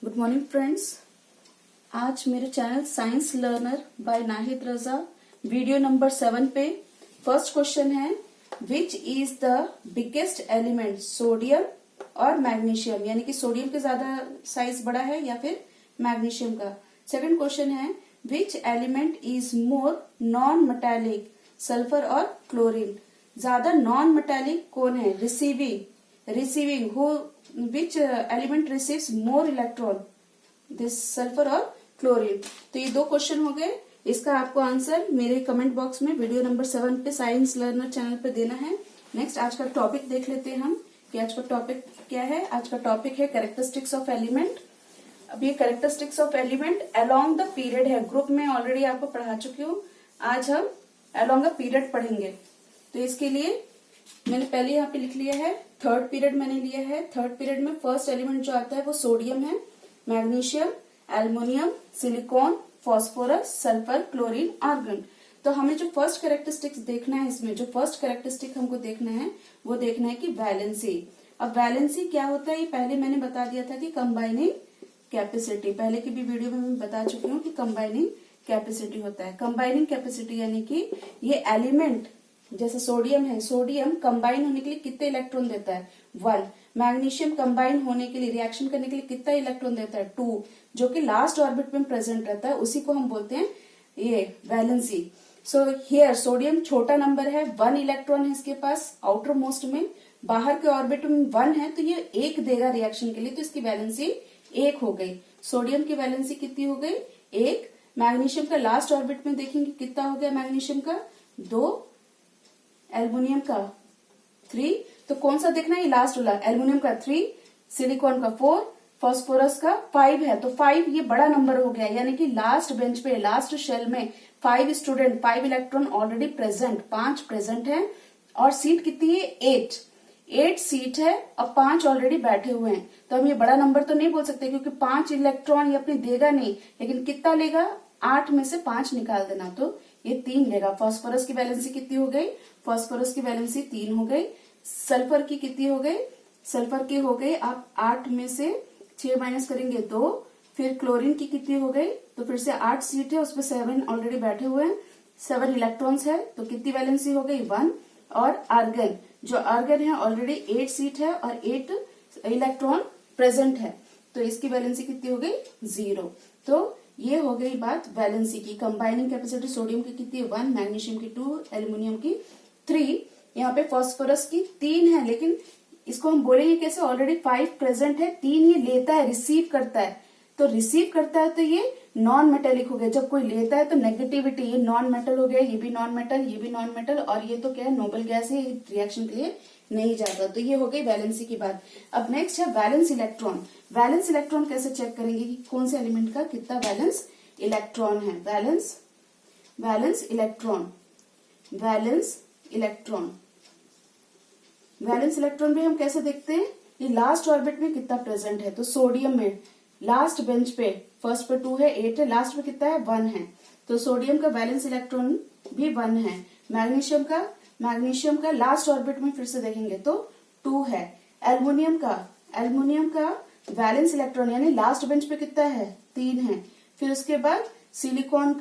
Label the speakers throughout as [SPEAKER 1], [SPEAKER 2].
[SPEAKER 1] Good morning friends. आज मेरे channel Science Learner by Nahid Raza video number 7 पे फर्स्ट क्वेश्चन है, which is the biggest element, sodium और magnesium, यानी कि सोडियम का ज्यादा साइज बड़ा है या फिर मैग्नीशियम का। सेकंड क्वेश्चन है, which element is more non metallic, sulphur और क्लोरीन। ज्यादा नॉन मेटालिक कौन है? Receiving who, which element receives more electron, this sulfur और क्लोरीन। तो ये दो क्वेश्चन हो गए। इसका आपको आंसर मेरे कमेंट बॉक्स में वीडियो नंबर 7 पे साइंस लर्नर चैनल पे देना है। नेक्स्ट आज का टॉपिक देख लेते हैं हम कि आज का टॉपिक क्या है। आज का टॉपिक है कैरेक्टरिस्टिक्स ऑफ एलिमेंट। अब ये characteristics of element along the period है, ग्रुप में ऑलरेडी आपको पढ़ा चुकी हूँ। आज हम अलोंग द पीरियड पढ़ेंगे। तो इसके लिए मैंने पहले यहाँ पे लिख लिया है, थर्ड पीरियड मैंने लिया है। थर्ड पीरियड में फर्स्ट एलिमेंट जो आता है वो सोडियम है, magnesium, aluminium, silicon, phosphorus, sulphur, chlorine, argon. तो हमें जो फर्स्ट कैरेक्टरिस्टिक्स देखना है, इसमें जो फर्स्ट कैरेक्टरिस्टिक हमको देखना है वो देखना है कि वैलेंसी। अब वैलेंसी क्या होता है ये पहले मैंने बता दिया था कि कंबाइनिंग कैपेसिटी, पहले की भी वीडियो में मैं बता चुकी हूँ कि कंबाइनिंग कैपेसिटी होता है। कंबाइनिंग कैपेसिटी यानी कि ये एलिमेंट जैसे सोडियम है, सोडियम कंबाइन होने के लिए कितने इलेक्ट्रॉन देता है? 1। मैग्नीशियम कंबाइन होने के लिए, रिएक्शन करने के लिए कितना इलेक्ट्रॉन देता है? 2, जो कि लास्ट ऑर्बिट में प्रेजेंट रहता है, उसी को हम बोलते हैं ये वैलेंसी। सो हियर सोडियम छोटा नंबर है, 1 इलेक्ट्रॉन है इसके पास आउटर मोस्ट में, बाहर के ऑर्बिट में 1 है, तो ये 1 देगा रिएक्शन के लिए, तो इसकी वैलेंसी 1 हो गई। सोडियम की वैलेंसी कितनी हो गई? 1। मैग्नीशियम का लास्ट ऑर्बिट में देखेंगे कितना हो गया मैग्नीशियम का? 2। एल्युमिनियम का 3, तो कौन सा देखना है? ये लास्ट वाला, एल्युमिनियम का 3, सिलिकॉन का 4, फास्फोरस का 5 है, तो 5 ये बड़ा नंबर हो गया, यानी कि लास्ट बेंच पे, लास्ट शेल में 5 student, 5 electron already present, 5 present है। और सीट कितनी है? 8 सीट है और 5 ऑलरेडी बैठे हुए हैं। तो हम ये बड़ा नंबर तो नहीं बोल सकते क्योंकि 5 इलेक्ट्रॉन ये अपने देगा नहीं, लेकिन कितना लेगा? 8 में से 5 निकाल देना, तो ये 3 लेगा। फास्फोरस की वैलेंसी कितनी हो गई? फास्फोरस की वैलेंसी 3 हो गई। सल्फर की कितनी हो गई? सल्फर की हो गई, आप 8 में से 6 माइनस करेंगे 2। फिर क्लोरीन की कितनी हो गई? तो फिर से 8 सीट है, उसपे 7 ऑलरेडी बैठे हुए हैं, 7 इलेक्ट्रॉन्स है, तो कितनी वैलेंसी हो गई? 1। और आर्गन, जो आर्गन है ऑलरेडी 8 सीट है और 8 इलेक्ट्रॉन प्रेजेंट है, तो इसकी वैलेंसी कितनी हो गई? 0। तो ये हो गई बात वैलेंसी की। कंबाइनिंग कैपेसिटी सोडियम की कितनी है? 1, मैग्नीशियम की 2, एल्युमिनियम की 3, यहाँ पे फास्फोरस की 3 है, लेकिन इसको हम बोलेंगे कैसे? ऑलरेडी 5 प्रेजेंट है, 3 ये लेता है, रिसीव करता है, तो रिसीव करता है तो ये नॉन मेटेलिक हो गया। जब कोई लेता है तो नेगेटिविटी, ये नॉन मेटल हो गया, ये भी नॉन मेटल, ये भी नॉन मेटल, और ये तो क्या है? नोबल गैस है, रिएक्शन के लिए नहीं जाता। तो ये हो गई वैलेंसी की बात। अब नेक्स्ट है वैलेंस इलेक्ट्रॉन। वैलेंस इलेक्ट्रॉन कैसे चेक करेंगे कि कौन से एलिमेंट का कितना वैलेंस इलेक्ट्रॉन है? वैलेंस इलेक्ट्रॉन भी हम कैसे देखते हैं? ये लास्ट ऑर्बिट में कितना प्रेजेंट है, तो सोडियम में लास्ट बेंच पे, फर्स्ट पे 2 है, 8 है, लास्ट पे कितना है? 1 है, तो सोडियम का वैलेंस इलेक्ट्रॉन भी 1 है। मैग्नीशियम का लास्ट ऑर्बिट में फिर से देखेंगे तो 2 है। एल्युमिनियम का वैलेंस इलेक्ट्रॉन यानी लास्ट बेंच पे कितना है? 3 है। फिर उसके बाद सिलिकॉन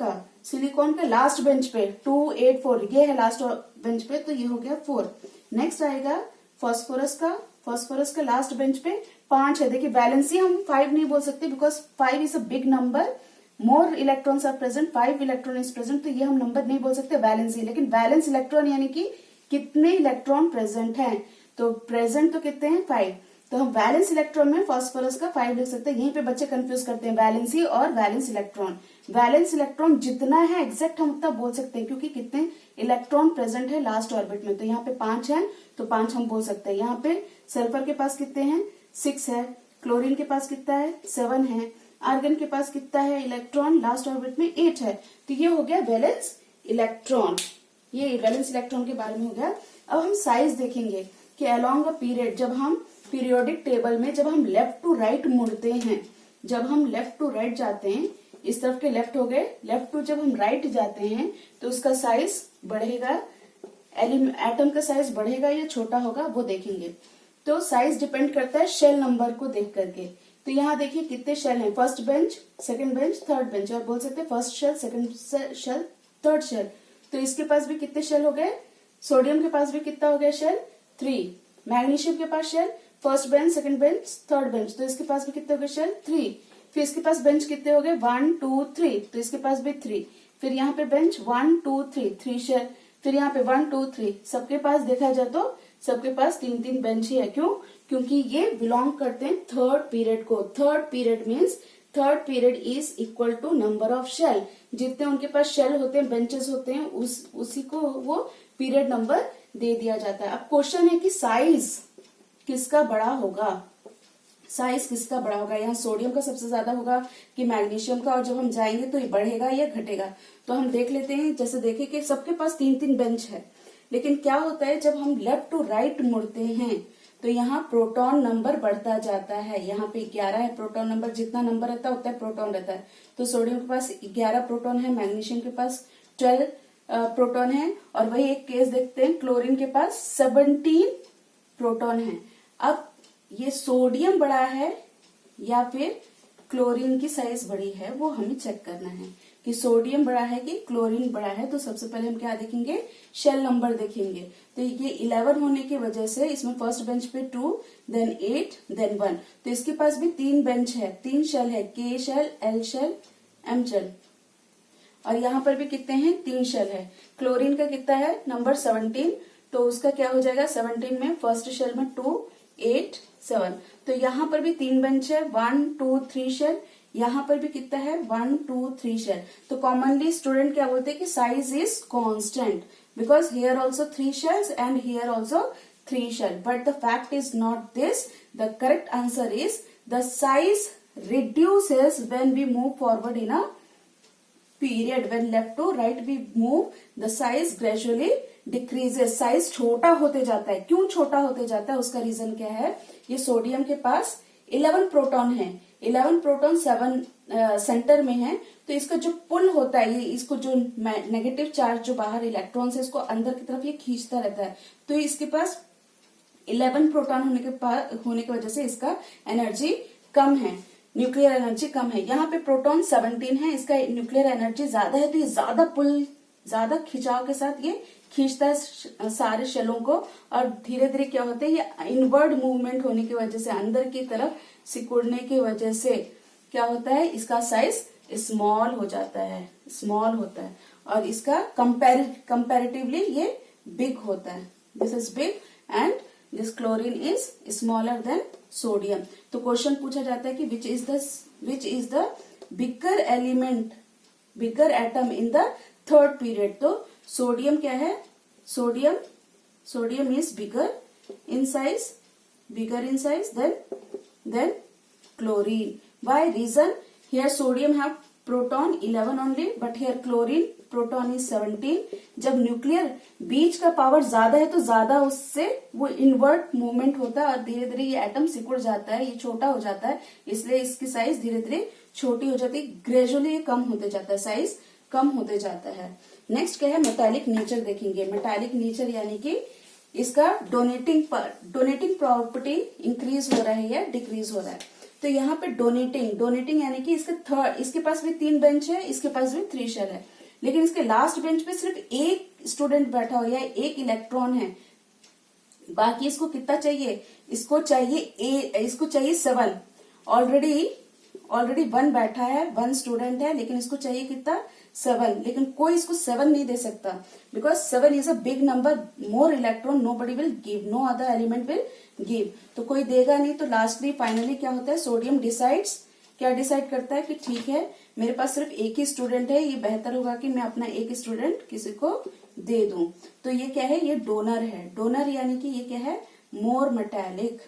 [SPEAKER 1] का लास्ट बेंच पे 2, 8, 4, ये है लास्ट बेंच पे, तो ये हो गया 4। नेक्स्ट आएगा फास्फोरस का लास्ट बेंच पे 5 है। देखिए वैलेंसी हम 5 नहीं बोल सकते because 5 is a big number, more electrons are present, 5 electron is present, तो ये हम नंबर नहीं बोल सकते वैलेंसी। लेकिन वैलेंस इलेक्ट्रॉन यानी कि कितने इलेक्ट्रॉन प्रेजेंट हैं, तो प्रेजेंट तो कितने हैं? 5, तो हम वैलेंस इलेक्ट्रॉन में फास्फोरस का 5 लिख सकते हैं। यहीं पे बच्चे कंफ्यूज करते हैं वैलेंसी और वैलेंस इलेक्ट्रॉन। वैलेंस इलेक्ट्रॉन जितना है एग्जैक्ट हम उतना बोल सकते हैं क्योंकि कितने इलेक्ट्रॉन प्रेजेंट है लास्ट ऑर्बिट में, तो यहाँ पे 5 है, तो 5 हम बोल सकते हैं। यहाँ पे सल्फर के पास कितने हैं? 6 है। क्लोरीन के पास कितना है? 7 है। आर्गन के पास कितना है इलेक्ट्रॉन लास्ट ऑर्बिट में? 8 है। तो ये हो गया वैलेंस इलेक्ट्रॉन, ये वैलेंस इलेक्ट्रॉन के बारे में हो गया। अब हम साइज देखेंगे कि अलोंग अ पीरियड, जब हम पीरियोडिक टेबल में जब हम लेफ्ट टू राइट मुड़ते हैं, जब हम लेफ्ट टू राइट जाते हैं, इस तरफ के लेफ्ट हो गए, लेफ्ट टू जब हम राइट जाते हैं तो उसका साइज बढ़ेगा, एटम का साइज बढ़ेगा या छोटा होगा वो देखेंगे। तो साइज डिपेंड करता है शेल नंबर को देख करके। तो यहाँ देखिए कितने शेल हैं, first bench, second bench, third bench, और बोल सकते हैं first shell, second shell, third shell. तो इसके पास भी कितने शेल हो गए, सोडियम के पास भी कितना हो गया शेल, 3। मैग्नीशियम के पास shell, first bench, second bench, third bench, तो इसके पास भी कितने हो गए शेल, 3। फिर इसके पास बेंच कितने हो गए, 1 2 3, तो इसके पास भी 3। फिर यहाँ पे बेंच 1 2 3, 3 शेल। फिर यहाँ पे 1 2 3, सबके पास देखा जाए तो सबके पास 3 बेंच ही है। क्यों? क्योंकि ये बिलोंग करते हैं थर्ड पीरियड को। Third period means third period is equal to number of shell. जितने उनके पास शेल होते हैं, बेंचेस होते हैं, उसी को वो पीरियड नंबर दे दिया जाता है। अब क्वेश्चन है कि साइज किसका बड़ा होगा, साइज किसका बड़ा होगा। यहाँ सोडियम का सबसे ज्यादा होगा कि मैग्नीशियम का, और जब हम जाएंगे तो ये बढ़ेगा या घटेगा। तो हम देख लेते हैं, जैसे देखें कि सबके पास 3 बेंच है, लेकिन क्या होता है जब हम लेफ्ट टू राइट मुड़ते हैं तो यहाँ प्रोटॉन नंबर बढ़ता जाता है। यहाँ पे 11 है प्रोटॉन नंबर, जितना नंबर रहता है उतना प्रोटॉन रहता है। तो सोडियम के पास 11 प्रोटॉन है, मैग्नीशियम के पास 12 प्रोटॉन है, और वही एक केस देखते हैं, क्लोरीन के पास 17 प्रोटॉन है। अब ये सोडियम बड़ा है या फिर क्लोरीन की साइज बड़ी है, वो हमें चेक करना है कि सोडियम बड़ा है कि क्लोरीन बड़ा है। तो सबसे पहले हम क्या देखेंगे, शेल नंबर देखेंगे। तो ये 11 होने की वजह से इसमें फर्स्ट बेंच पे 2, देन 8, देन 1, तो इसके पास भी 3 बेंच है, 3 शेल है, K shell, L shell, M shell. और यहाँ पर भी कितने हैं, 3 शेल है। क्लोरीन का कितना है नंबर 17, तो उसका क्या हो जाएगा, 17 में फर्स्ट शेल में 2, 8, 7, तो यहाँ पर भी 3 बेंच है, 1 2 3 शेल। यहाँ पर भी कितना है, 1 2 3 शेल। तो कॉमनली स्टूडेंट क्या बोलते हैं कि size is constant, because here also 3 shells and here also 3 shell, but the fact is not this. The correct answer is the size reduces when we move forward in a period. When left to right we move, the size gradually decreases. Size छोटा होते जाता है। क्यों छोटा होते जाता है, उसका रीजन क्या है। ये सोडियम के पास 11 प्रोटॉन है, 11 प्रोटॉन 7 सेंटर में है, तो इसका जो पुल होता है, ये इसको जो नेगेटिव चार्ज जो बाहर इलेक्ट्रॉन है इसको अंदर की तरफ ये खींचता रहता है। तो इसके पास 11 प्रोटॉन होने की वजह से इसका एनर्जी कम है, न्यूक्लियर एनर्जी कम है। यहाँ पे प्रोटॉन 17 है, इसका न्यूक्लियर एनर्जी ज्यादा है, तो ये ज्यादा खिंचाव के साथ ये खींचता है सारे शेलों को, और धीरे धीरे क्या होता है, ये इनवर्ड मूवमेंट होने की वजह से, अंदर की तरफ सिकुड़ने की वजह से क्या होता है, इसका साइज स्मॉल हो जाता है, स्मॉल होता है, और इसका कंपैरेटिवली ये बिग होता है। This is big and this chlorine is smaller than sodium. तो क्वेश्चन पूछा जाता है कि which is the bigger element, bigger atom in the third period. तो सोडियम क्या है, sodium is bigger in size than chlorine. Why? Reason, here sodium have proton 11 only, but here chlorine proton is 17. जब nuclear बीच का power ज्यादा है तो ज्यादा उससे वो इनवर्ट मूवमेंट होता है, और धीरे धीरे ये एटम सिकुड़ जाता है, ये छोटा हो जाता है, इसलिए इसकी साइज धीरे धीरे छोटी हो जाती है, ग्रेजुअली ये कम होते जाता है, साइज कम होते जाता है। नेक्स्ट क्या है, मेटालिक नेचर देखेंगे। मेटालिक नेचर यानी कि इसका डोनेटिंग प्रॉपर्टी इंक्रीज हो रहा है या डिक्रीज हो रहा है। तो यहाँ पे डोनेटिंग यानी कि इसके पास भी 3 बेंच है, इसके पास भी 3 शेल है, लेकिन इसके लास्ट बेंच पे सिर्फ एक स्टूडेंट बैठा हो या एक इलेक्ट्रॉन है, बाकी इसको कितना चाहिए, इसको चाहिए 7। ऑलरेडी 1 बैठा है, 1 स्टूडेंट है, लेकिन इसको चाहिए कितना, 7, लेकिन कोई इसको 7 नहीं दे सकता, because 7 is a big number, more electron nobody will give, no other element will give, तो कोई देगा नहीं। तो लास्टली फाइनली क्या होता है, सोडियम क्या डिसाइड करता है कि ठीक है मेरे पास सिर्फ एक ही स्टूडेंट है, ये बेहतर होगा कि मैं अपना एक स्टूडेंट किसी को दे दूं। तो ये क्या है, ये डोनर है। डोनर यानी कि ये क्या है, मोर मेटालिक,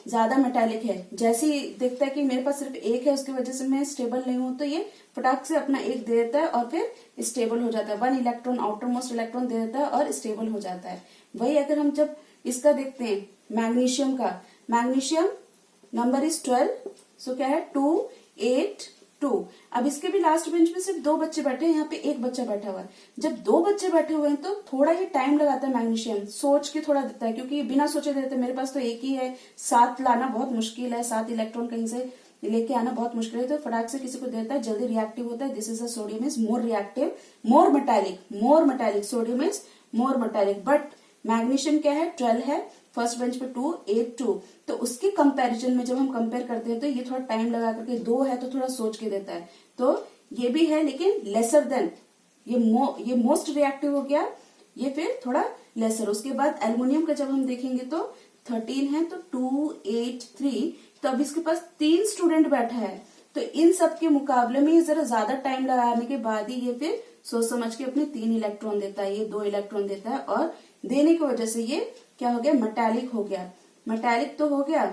[SPEAKER 1] ज्यादा मेटालिक है। जैसे ही देखता है कि मेरे पास सिर्फ एक है, उसकी वजह से मैं स्टेबल नहीं हूं, तो ये फटाक से अपना एक दे देता है और फिर स्टेबल हो जाता है। 1 इलेक्ट्रॉन आउटर मोस्ट इलेक्ट्रॉन दे देता है और स्टेबल हो जाता है। वही अगर हम जब इसका देखते हैं मैग्नीशियम का, मैग्नीशियम नंबर इज 12, सो क्या है 2, 8, 2। अब इसके भी लास्ट बेंच में सिर्फ 2 बच्चे बैठे हैं, यहाँ पे 1 बच्चा बैठा हुआ है। जब 2 बच्चे बैठे हुए हैं तो थोड़ा ये टाइम लगाता है मैग्नीशियम, सोच के थोड़ा देता है, क्योंकि बिना सोचे देते मेरे पास तो एक ही है, 7 लाना बहुत मुश्किल है, 7 इलेक्ट्रॉन कहीं से लेके आना बहुत मुश्किल है, तो फटाक से किसी को देता है, जल्दी रिएक्टिव होता है। This is a sodium is more reactive, more metallic, sodium is more metallic, but magnesium क्या है, 12 है, फर्स्ट बेंच पे 2, 8, 2। तो उसके कंपैरिजन में जब हम कंपेयर करते हैं तो ये थोड़ा टाइम लगा करके, 2 है तो थोड़ा सोच के देता है, तो ये भी है लेकिन लेसर देन, ये मोस्ट रिएक्टिव हो गया, ये फिर थोड़ा लेसर। उसके बाद एल्युमिनियम का जब हम देखेंगे तो 13 है, तो 2, 8, 3। तो अब इसके पास 3 स्टूडेंट बैठा है, तो इन सब के मुकाबले में ये जरा ज्यादा टाइम लगाने के बाद ही ये फिर सोच समझ के अपने 3 इलेक्ट्रॉन देता है, ये 2 इलेक्ट्रॉन देता है, और देने की वजह से ये क्या हो गया, मेटालिक हो गया। मेटालिक तो हो गया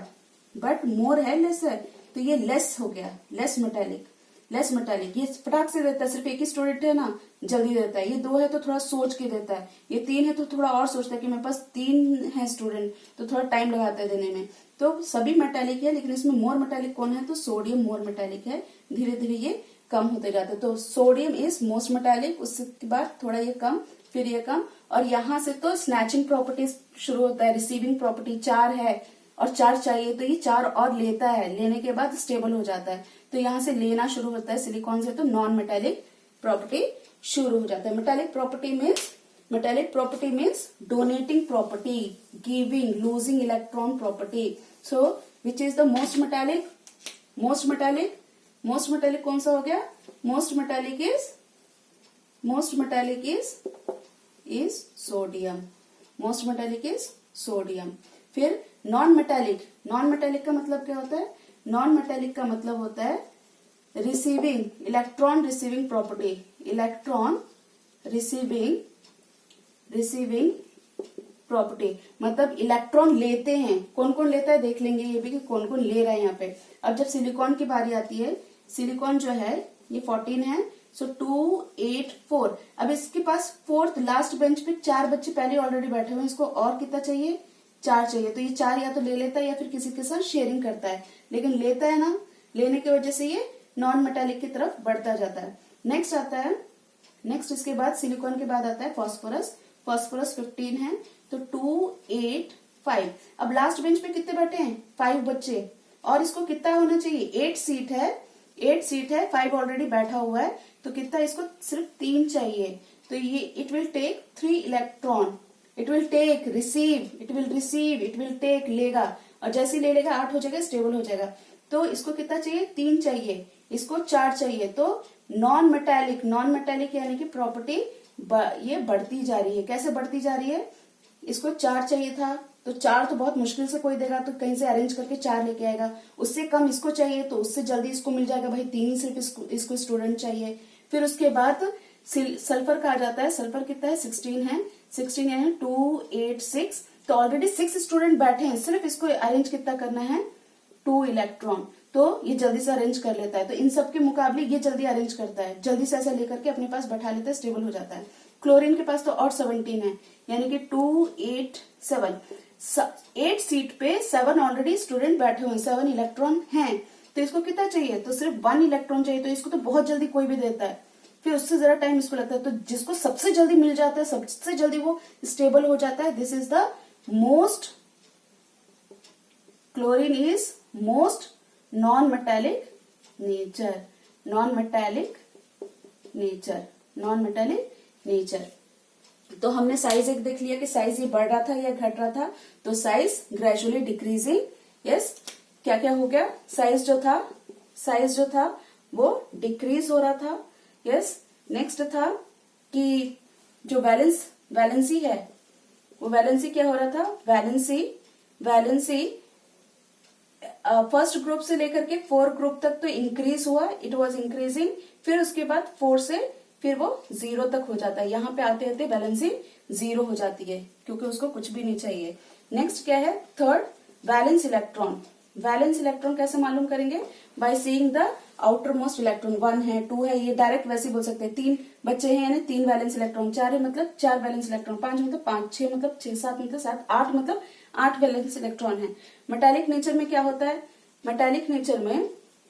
[SPEAKER 1] बट मोर है लेसर, तो ये लेस हो गया, लेस मेटालिक। ये फटाक से देता है, सिर्फ एक ही स्टूडेंट है ना, जल्दी देता है। ये 2 है तो थोड़ा सोच के देता है, ये 3 है तो थोड़ा और सोचता है कि मेरे पास 3 है स्टूडेंट, तो थोड़ा टाइम लगाता है देने में। तो सभी मेटालिक है, लेकिन इसमें मोर मेटालिक कौन है, तो सोडियम मोर मेटालिक है। धीरे धीरे ये कम होते जाते हैं, तो सोडियम इज मोस्ट मेटालिक, उसके बाद थोड़ा ये कम, फिर ये कम, और यहाँ से तो स्नैचिंग प्रॉपर्टीज शुरू होता है। रिसीविंग प्रॉपर्टी 4 है और 4 चाहिए, तो ये 4 और लेता है, लेने के बाद स्टेबल हो जाता है, तो यहाँ से लेना शुरू होता है सिलिकॉन से, तो नॉन मेटालिक प्रॉपर्टी शुरू हो जाता है। Metallic property means donating property, giving, losing electron property. So which is the most metallic कौन सा हो गया, मोस्ट मेटालिक इज सोडियम। फिर नॉन मेटालिक का मतलब क्या होता है, नॉन मेटालिक का मतलब होता है इलेक्ट्रॉन रिसीविंग प्रॉपर्टी, मतलब इलेक्ट्रॉन लेते हैं। कौन कौन लेता है देख लेंगे ये भी कि कौन कौन ले रहा है यहाँ पे। अब जब सिलिकॉन की बारी आती है, सिलिकॉन जो है ये 14 है, सो 2, 8, 4। अब इसके पास 4th लास्ट बेंच पे 4 बच्चे पहले ऑलरेडी बैठे हुए हैं, इसको और कितना चाहिए, 4 चाहिए, तो ये 4 या तो ले लेता है या फिर किसी के साथ शेयरिंग करता है, लेकिन लेता है ना, लेने की वजह से ये नॉन मेटालिक की तरफ बढ़ता जाता है। नेक्स्ट इसके बाद सिलिकॉन के बाद आता है फॉस्फोरस 15 है, तो 2, 8, 5। अब लास्ट बेंच पे कितने बैठे हैं, 5 बच्चे, और इसको कितना होना चाहिए, 8 सीट है, 5 ऑलरेडी बैठा हुआ है, तो कितना, इसको सिर्फ 3 चाहिए, तो ये it will take 3 electron, it will take, लेगा, और जैसे ही ले लेगा 8 हो जाएगा, स्टेबल हो जाएगा। तो इसको कितना चाहिए, 3 चाहिए, इसको 4 चाहिए, तो नॉन मेटालिक यानी कि प्रॉपर्टी ये बढ़ती जा रही है। कैसे बढ़ती जा रही है, इसको 4 चाहिए था, तो 4 तो बहुत मुश्किल से कोई देगा, तो कहीं से अरेंज करके 4 लेके आएगा। उससे कम इसको चाहिए तो उससे जल्दी इसको मिल जाएगा, भाई 3 ही सिर्फ इसको स्टूडेंट चाहिए। फिर उसके बाद सल्फर का आ जाता है, सल्फर कितना है, 16 है, 2, 8, 6। तो ऑलरेडी 6 स्टूडेंट बैठे हैं, सिर्फ इसको अरेंज कितना करना है, 2 इलेक्ट्रॉन, तो ये जल्दी से अरेंज कर लेता है। तो इन सब के मुकाबले ये जल्दी अरेंज करता है, जल्दी से ऐसा लेकर के अपने पास बैठा लेता है, स्टेबल हो जाता है। क्लोरीन के पास तो और 17 है, यानी कि 2, 8, 7। 8 सीट पे 7 ऑलरेडी स्टूडेंट बैठे हुए हैं, 7 इलेक्ट्रॉन हैं, तो इसको कितना चाहिए, तो सिर्फ 1 इलेक्ट्रॉन चाहिए, तो इसको तो बहुत जल्दी कोई भी देता है, फिर उससे जरा टाइम इसको लगता है। तो जिसको सबसे जल्दी मिल जाता है, सबसे जल्दी वो स्टेबल हो जाता है, this is the most, chlorine is most non metallic nature. तो हमने साइज एक देख लिया कि साइज ये बढ़ रहा था या घट रहा था, तो साइज ग्रेजुअली डिक्रीजिंग, यस। क्या क्या हो गया, साइज जो था वो डिक्रीज हो रहा था, यस। नेक्स्ट था कि जो वैलेंसी है, वो वैलेंसी क्या हो रहा था, वैलेंसी फर्स्ट ग्रुप से लेकर के 4 ग्रुप तक तो इंक्रीज हुआ, इट वाज इंक्रीजिंग, फिर उसके बाद 4 से फिर वो 0 तक हो जाता है। यहाँ पे आते आते वैलेंसी 0 हो जाती है, क्योंकि उसको कुछ भी नहीं चाहिए। नेक्स्ट क्या है, थर्ड, वैलेंस इलेक्ट्रॉन कैसे मालूम करेंगे, by seeing the outer most electron. 1 है, 2 है, ये डायरेक्ट वैसे बोल सकते हैं। 3 बच्चे हैं यानी 3 वैलेंस इलेक्ट्रॉन, 4 है मतलब 4 वैलेंस इलेक्ट्रॉन, 5 मतलब 5, 6 मतलब 6, 7 मतलब 7, 8 मतलब 8 वैलेंस इलेक्ट्रॉन है। मेटालिक नेचर में क्या होता है, मेटालिक नेचर में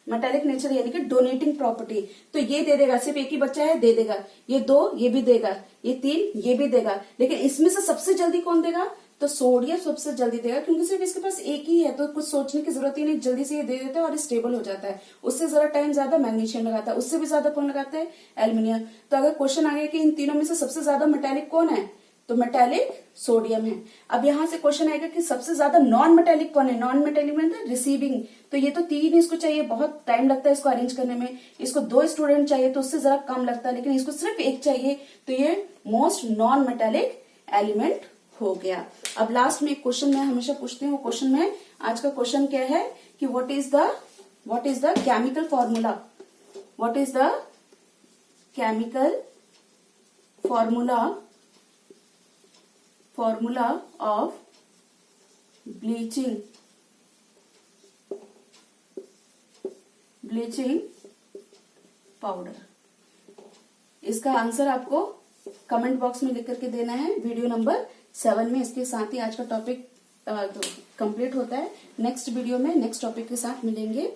[SPEAKER 1] मेटेलिक नेचर यानी कि डोनेटिंग प्रॉपर्टी, तो ये दे देगा, सिर्फ एक ही बच्चा है दे देगा, ये 2 ये भी देगा, ये 3 ये भी देगा, लेकिन इसमें से सबसे जल्दी कौन देगा, तो सोडियम सबसे जल्दी देगा, क्योंकि सिर्फ इसके पास एक ही है, तो कुछ सोचने की जरूरत ही नहीं, जल्दी से ये दे देता है और स्टेबल हो जाता है। उससे जरा टाइम ज्यादा मैग्नीशियम लगाता है, उससे भी ज्यादा कौन लगाता है, एल्यूमिनियम। तो अगर क्वेश्चन आ गया कि इन तीनों में से सबसे ज्यादा मेटेलिक कौन है, तो मेटेलिक सोडियम है। अब यहां से क्वेश्चन आएगा कि सबसे ज्यादा नॉन मेटेलिक कौन है, नॉन मेटेलिक मतलब रिसीविंग, तो ये तो 3 इसको चाहिए, बहुत टाइम लगता है इसको अरेंज करने में, इसको 2 स्टूडेंट चाहिए तो उससे जरा कम लगता है, लेकिन इसको सिर्फ 1 चाहिए, तो ये मोस्ट नॉन मेटेलिक एलिमेंट हो गया। अब लास्ट में एक क्वेश्चन मैं हमेशा पूछती हूँ, क्वेश्चन में आज का क्वेश्चन क्या है कि what is the chemical formula, what is the chemical formula of bleaching powder. इसका आंसर आपको कमेंट बॉक्स में लिख करके देना है वीडियो नंबर 7 में। इसके साथ ही आज का टॉपिक कंप्लीट होता है। नेक्स्ट वीडियो में नेक्स्ट टॉपिक के साथ मिलेंगे।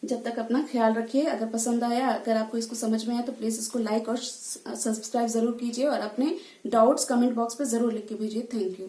[SPEAKER 1] जब तक अपना ख्याल रखिए। अगर पसंद आया, अगर आपको इसको समझ में आया तो प्लीज इसको लाइक और सब्सक्राइब जरूर कीजिए और अपने डाउट्स कमेंट बॉक्स पे जरूर लिख के भेजिए। Thank you.